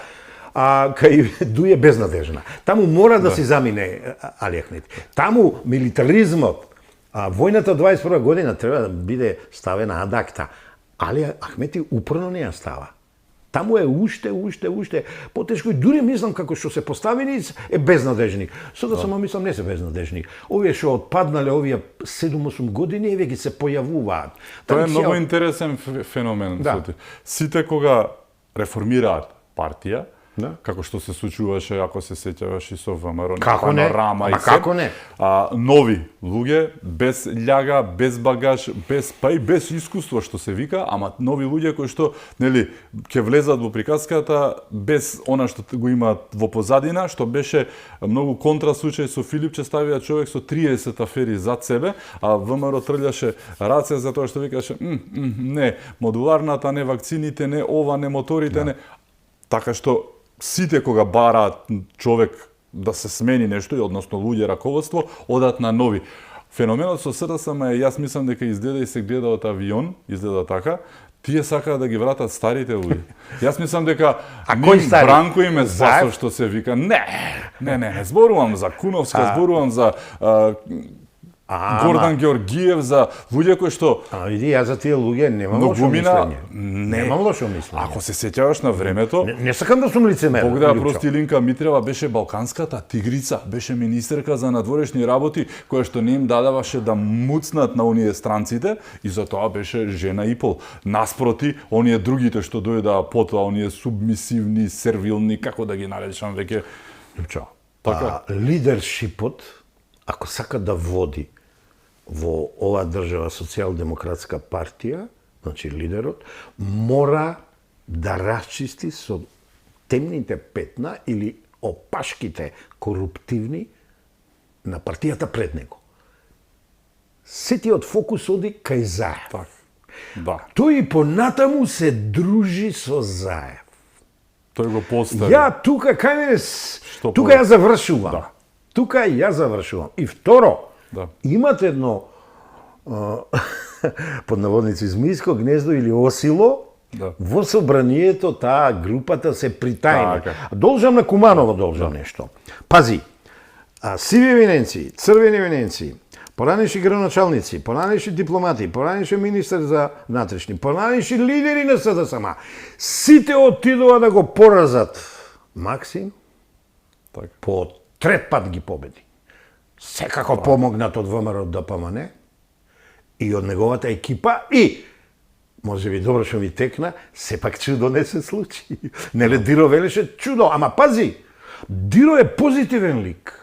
а кај ДУИ е безнадежна. Таму мора да се замине Али Ахмети. Таму милитаризмот, војната 21 година треба да биде ставена ад акта. Али Ахмети упорно не ја става. Таму е уште потешко и дури мислам како што се поставени е безнадежни. Сада само мислам не се безнадежни. Овие што отпаднале овие 7-8 години еве ги се појавуваат. Тоа е многу интересен феномен. Сите кога реформираат партија, како што се случуваше, ако се сеќаваш и со ВМРО, Панорама и се. Нови луѓе, без љага, без багаж, па и без искуство, што се вика, ама нови луѓе кои што, нели, ќе влезат во приказката без она што го имаат во позадина, што беше многу контра случај со Филипче, ставија човек со 30 афери зад себе, а ВМРО трљаше раце за тоа што викаше, не, модуларната, не вакцините, не ова, не моторите, не. Така што сите кога бараат човек да се смени нешто, и односно луѓе раководство, одат на нови. феноменот со СДСМ е, јас мислам дека изгледа и се гледа од авион, изгледа така, тие сакаат да ги вратат старите луѓе. Јас мислам дека Бранко им е за што се вика. Не зборувам за Куновска, зборувам за Гордан Георгиев, за луѓе кои што види, јас за тие луѓе немам лошо мислење. Немам лошо мислење. Ако се сеќаваш на времето, не сакам да сум лицемер. Бог да прости, Илинка Митрева беше балканската тигрица, беше министерка за надворешни работи, која што не им дадаваше да муцнат на оние странците и затоа беше жена и пол. Наспроти, оние другите што дојдаа потоа, оние субмисивни, сервилни, како да ги наречам веќе. Така. Лидершипот, ако сака да води во оваа држава социјалдемократска партија, значи лидерот, мора да расчисти со темните петна или опашките коруптивни на партијата пред него. Сетиот фокус оди кај Заев. Так. Да. Тој и понатаму се дружи со Заев. Тој го постави. Тука ја завршувам. Да. Тука ја завршувам. И второ, имате едно под наводници змијско гнездо или осило, во собранието таа групата се притајни. Должам на Куманово нешто. Пази, сиви евиненции, црвени евиненции, поранешни градоначалници, поранешни дипломати, поранешни министер за внатрешни, поранешни лидери на СДСМ, сите отидува да го поразат Максим, по трет пат ги победи. Секако помогнат од ВМРО ДПМН и од неговата екипа и може би добро што ми текна, сепак чудо не се случи. Неле Диро велеше чудо, ама пази, Диро е позитивен лик.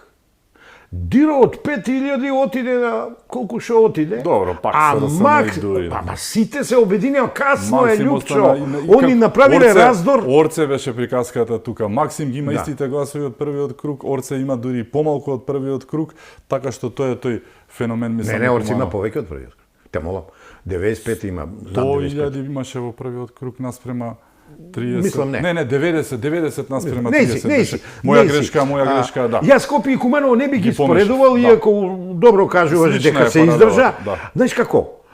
Диро од 5000 отиде на колку што отиде. Добро, пак се да ама сите се обединија, касно е Лјупчо. Они направиле раздор. Орце беше приказката тука. Максим ги има истите гласови од првиот круг, Орце има дури помалку од првиот круг, така што тој е тој феномен, мислам. Не, Орце има повеќе од првиот круг. Те молам, 95 има. 100.000 имаше во првиот круг наспрема 30. Мислам не. Не, 90 наспрема 30. Моја грешка, да. Јас Скопје и Куманово не би ги споредувал, иако добро кажуваш дека се издржа. Знаеш како?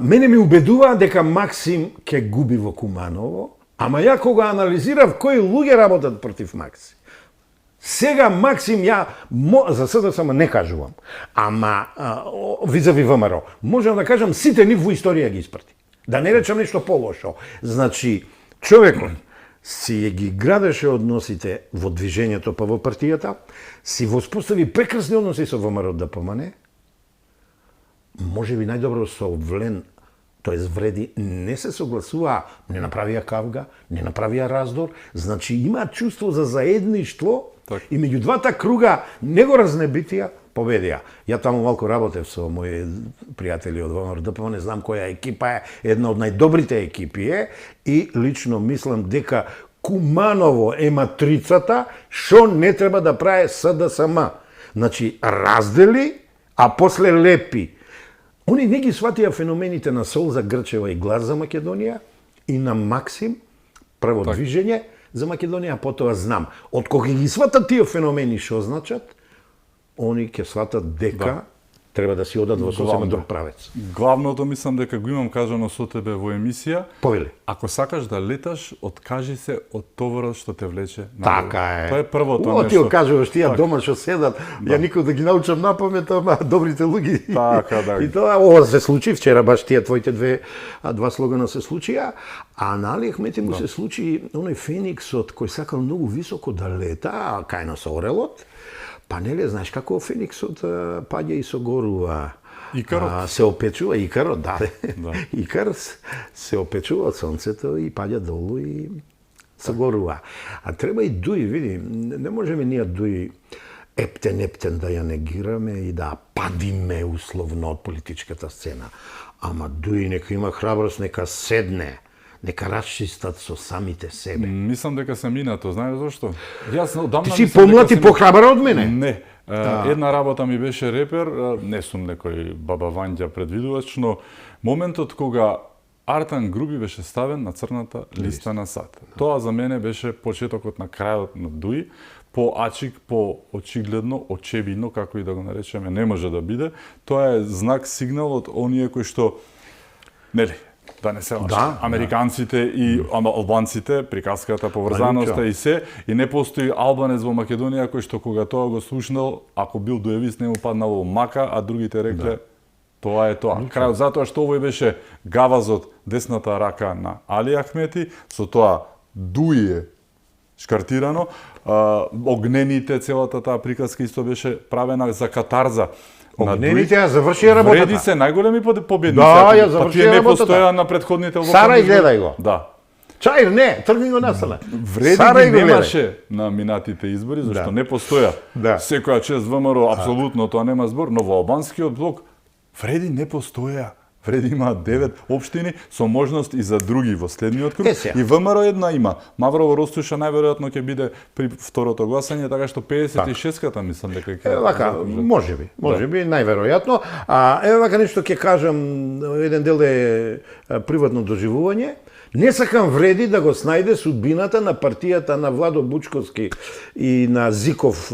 Мене ми убедува дека Максим ќе губи во Куманово, ама ја кога анализирав кои луѓе работат против Максим. Сега Максим за СДСМ не кажувам, ама визави ВМРО, можам да кажам сите нив во историја ги испрати. Да не речам нешто полошо. Значи, човекот си ги градеше односите во движењето па во партијата, си воспостави прекрасни односи со ВМРО ДПМН, може би најдобро со Влен, тоест Вреди, не се согласуваа, не направија кавга, не направија раздор, значи имаат чувство за заедништво и меѓу двата круга не го разнебитија, победија. Ја таму малку работев со мои пријатели од ВМРО ДПМН, знам која екипа е, една од најдобрите екипи е и лично мислам дека Куманово е матрицата што не треба да прави СДСМ. Значи, раздели, а после лепи. Они не ги сватија феномените на Солза Грчева и Глас за Македонија и на Максим, прво движење за Македонија, потоа знам. Од кога ги сватат тие феномени што значат, они ќе сватат дека треба да си одат во сосема друг правец. Главното мислам дека го имам кажано со тебе во емисија. Повели. Ако сакаш да леташ, откажи се од товарот што те влече на така е. Тоа е првото нешто. Ти го кажуваш тие дома што седат, ја никој да ги научам на памет, ама добрите луѓе. Така, да. И тоа ова се случи вчера, баш тие твоите два слогана се случија, а на Али Ахмети му се случи оној фениксот кој сакал многу високо да лета, кај со орелот. Па неле, знаеш како фениксот паѓа и согорува. Икарот. Се опечува, Икарот, да. Икар се опечува од сонцето и паѓа долу и согорува. А треба и дуи, види, не можеме ние дуи ептен да ја негираме и да падиме условно од политичката сцена. Ама дуи нека има храброст, нека седне. Нека расчистат со самите себе. Мислам дека се минато, знаеш зошто? Јас одамна ти си помлад и похрабар од мене. Не. Една работа ми беше репер, не сум некој баба Ванѓа предвидувач, но моментот кога Артан Груби беше ставен на црната листа на САД. Тоа за мене беше почетокот на крајот на Дуи, поачик, по-очигледно, очевидно, како и да го наречеме, не може да биде. Тоа е знак, сигнал од оние кои што, нели, да не се лажа, американците и албанците, приказката, поврзаноста и се, и не постои албанец во Македонија кој што кога тоа го слушнал, ако бил дуевист, не му паднало мака, а другите рекле, тоа е тоа. Крајот, затоа што овој беше гавазот десната рака на Али Ахмети, со тоа Дуи е шкартирано, огнените, целата таа приказка исто беше правена за катарза. Огнените ја завршија работата. Вреди се најголеми победници. Да, ја завршија работата. Па тие не постоја на претходните локални. Сарај, гледај го. Да. Чаир, не, тргни го настана. Вреди ги немаше на минатите избори, зашто не постоја. Секоја чест ВМРО, апсолутно, тоа нема збор, но во албанскиот блок вреди не постоја. Вреди има 9 општини со можност и за други во следниот круг. И ВМРО една има. Маврово Ростуша најверојатно ќе биде при второто гласање, така што 56-ката мислам дека ќе. Вака, можеби, најверојатно. Еве вака нешто ќе кажам, еден дел е приватно доживување. Не сакам вреди да го снајде судбината на партијата на Владо Бучковски и на Зиков,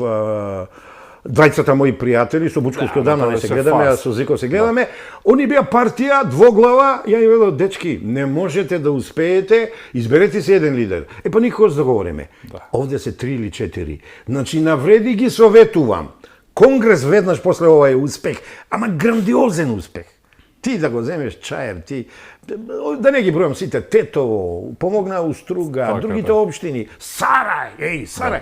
двајцата мои пријатели, со Бучковски одамна не се гледаме, а со Зиков се гледаме. Они беа партија двоглава, ја им велам, дечки, не можете да успеете, изберете се еден лидер. Па никогаш да говориме. Овде се 3 или 4. Значи, на вреди ги советувам. Конгрес веднаш после ова е успех, ама грандиозен успех. Ти да го земеш Чаир, ти да не ги бројам сите, Тетово, помогна Уструга, другите општини, Сарај, Сарај.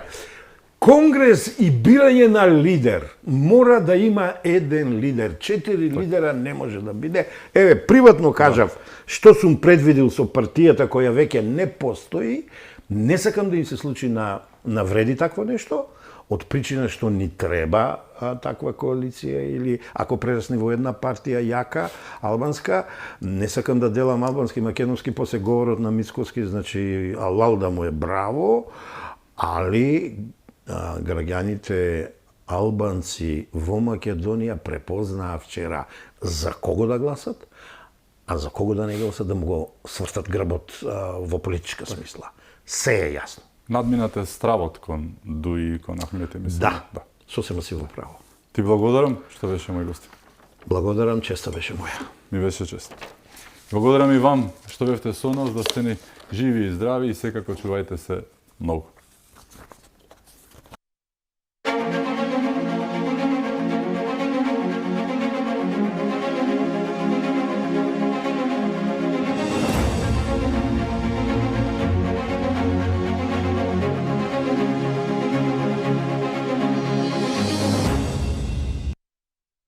Конгрес и бирање на лидер мора да има еден лидер. 4 лидера не може да биде. Еве, приватно кажав, што сум предвидил со партијата која веќе не постои, не сакам да им се случи на вреди такво нешто, од причина што ни треба таква коалиција или ако прерасне во една партија јака, албанска, не сакам да делам албански, македонски, после говорот на Мицкоски, значи алал да му е браво, али граѓаните албанци во Македонија препознаа вчера за кого да гласат, а за кого да не гласат, да му го свртат грбот во политичка смисла. Се е јасно. Надминате стравот кон Дуи и кон Ахмети, мислам. Да, сосема си во право. Ти благодарам што беше мој гост. Благодарам, честа беше моја. Ми беше чест. Благодарам и вам што бевте со нас, да сте ни живи и здрави и секако чувајте се многу.